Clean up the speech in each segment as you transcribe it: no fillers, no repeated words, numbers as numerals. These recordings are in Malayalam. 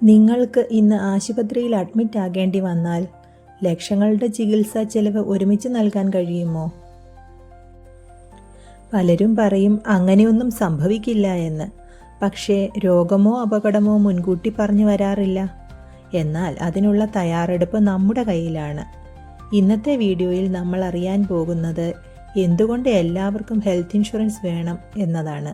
നിങ്ങൾക്ക് ഇന്ന് ആശുപത്രിയിൽ അഡ്മിറ്റ് ആകേണ്ടി വന്നാൽ ലക്ഷങ്ങളുടെ ചികിത്സാ ചെലവ് ഒരുമിച്ച് നൽകാൻ കഴിയുമോ? പലരും പറയും അങ്ങനെയൊന്നും സംഭവിക്കില്ല എന്ന്. പക്ഷേ രോഗമോ അപകടമോ മുൻകൂട്ടി പറഞ്ഞു വരാറില്ല. എന്നാൽ അതിനുള്ള തയ്യാറെടുപ്പ് നമ്മുടെ കയ്യിലാണ്. ഇന്നത്തെ വീഡിയോയിൽ നമ്മൾ അറിയാൻ പോകുന്നത് എന്തുകൊണ്ട് എല്ലാവർക്കും ഹെൽത്ത് ഇൻഷുറൻസ് വേണം എന്നതാണ്.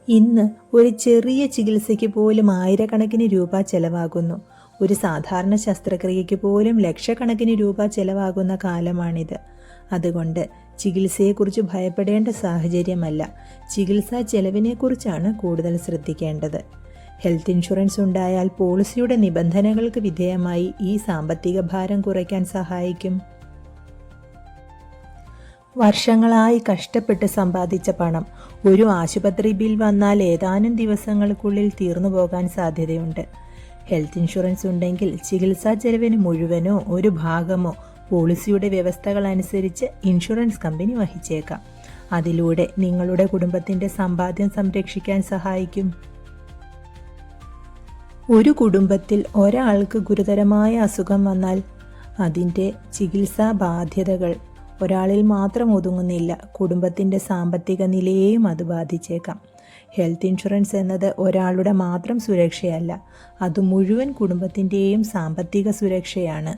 ഇന്ന് ഒരു ചെറിയ ചികിത്സയ്ക്ക് പോലും ആയിരക്കണക്കിന് രൂപ ചെലവാകുന്നു. ഒരു സാധാരണ ശസ്ത്രക്രിയയ്ക്ക് പോലും ലക്ഷക്കണക്കിന് രൂപ ചെലവാകുന്ന കാലമാണിത്. അതുകൊണ്ട് ചികിത്സയെക്കുറിച്ച് ഭയപ്പെടേണ്ട സാഹചര്യമല്ല, ചികിത്സാ ചെലവിനെക്കുറിച്ചാണ് കൂടുതൽ ശ്രദ്ധിക്കേണ്ടത്. ഹെൽത്ത് ഇൻഷുറൻസ് ഉണ്ടായാൽ പോളിസിയുടെ നിബന്ധനകൾക്ക് വിധേയമായി ഈ സാമ്പത്തിക ഭാരം കുറയ്ക്കാൻ സഹായിക്കും. വർഷങ്ങളായി കഷ്ടപ്പെട്ട് സമ്പാദിച്ച പണം ഒരു ആശുപത്രി ബിൽ വന്നാൽ ഏതാനും ദിവസങ്ങൾക്കുള്ളിൽ തീർന്നു പോകാൻ സാധ്യതയുണ്ട്. ഹെൽത്ത് ഇൻഷുറൻസ് ഉണ്ടെങ്കിൽ ചികിത്സാ ചെലവിന് മുഴുവനോ ഒരു ഭാഗമോ പോളിസിയുടെ വ്യവസ്ഥകൾ അനുസരിച്ച് ഇൻഷുറൻസ് കമ്പനി വഹിച്ചേക്കാം. അതിലൂടെ നിങ്ങളുടെ കുടുംബത്തിന്റെ സമ്പാദ്യം സംരക്ഷിക്കാൻ സഹായിക്കും. ഒരു കുടുംബത്തിൽ ഒരാൾക്ക് ഗുരുതരമായ അസുഖം വന്നാൽ അതിൻ്റെ ചികിത്സാ ബാധ്യതകൾ ഒരാളിൽ മാത്രം ഒതുങ്ങുന്നില്ല, കുടുംബത്തിൻ്റെ സാമ്പത്തിക നിലയെയും അത് ബാധിച്ചേക്കാം. ഹെൽത്ത് ഇൻഷുറൻസ് എന്നത് ഒരാളുടെ മാത്രം സുരക്ഷയല്ല, അത് മുഴുവൻ കുടുംബത്തിൻ്റെയും സാമ്പത്തിക സുരക്ഷയാണ്.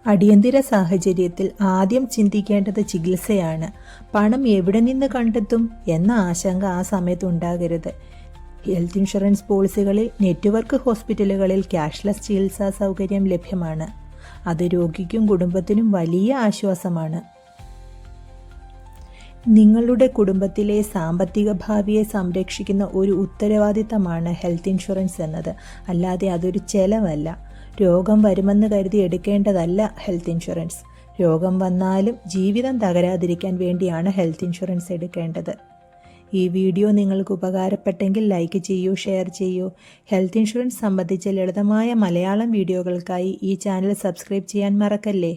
അടിയന്തര സാഹചര്യത്തിൽ ആദ്യം ചിന്തിക്കേണ്ടത് ചികിത്സയാണ്. പണം എവിടെ നിന്ന് കണ്ടെത്തും എന്ന ആശങ്ക ആ സമയത്ത് ഉണ്ടാകരുത്. ഹെൽത്ത് ഇൻഷുറൻസ് പോളിസികളിൽ നെറ്റ്വർക്ക് ഹോസ്പിറ്റലുകളിൽ ക്യാഷ്ലെസ് ചികിത്സാ സൗകര്യം ലഭ്യമാണ്. അത് രോഗിക്കും കുടുംബത്തിനും വലിയ ആശ്വാസമാണ്. നിങ്ങളുടെ കുടുംബത്തിലെ സാമ്പത്തിക ഭാവിയെ സംരക്ഷിക്കുന്ന ഒരു ഉത്തരവാദിത്തമാണ് ഹെൽത്ത് ഇൻഷുറൻസ് എന്നത്. അല്ലാതെ അതൊരു ചെലവല്ല. രോഗം വരുമെന്ന് കരുതി എടുക്കേണ്ടതല്ല ഹെൽത്ത് ഇൻഷുറൻസ്. രോഗം വന്നാലും ജീവിതം തകരാതിരിക്കാൻ വേണ്ടിയാണ് ഹെൽത്ത് ഇൻഷുറൻസ് എടുക്കേണ്ടത്. ഈ വീഡിയോ നിങ്ങൾക്ക് ഉപകാരപ്പെട്ടെങ്കിൽ ലൈക്ക് ചെയ്യൂ, ഷെയർ ചെയ്യൂ. ഹെൽത്ത് ഇൻഷുറൻസ് സംബന്ധിച്ച ലളിതമായ മലയാളം വീഡിയോകൾക്കായി ഈ ചാനൽ സബ്സ്ക്രൈബ് ചെയ്യാൻ മറക്കല്ലേ.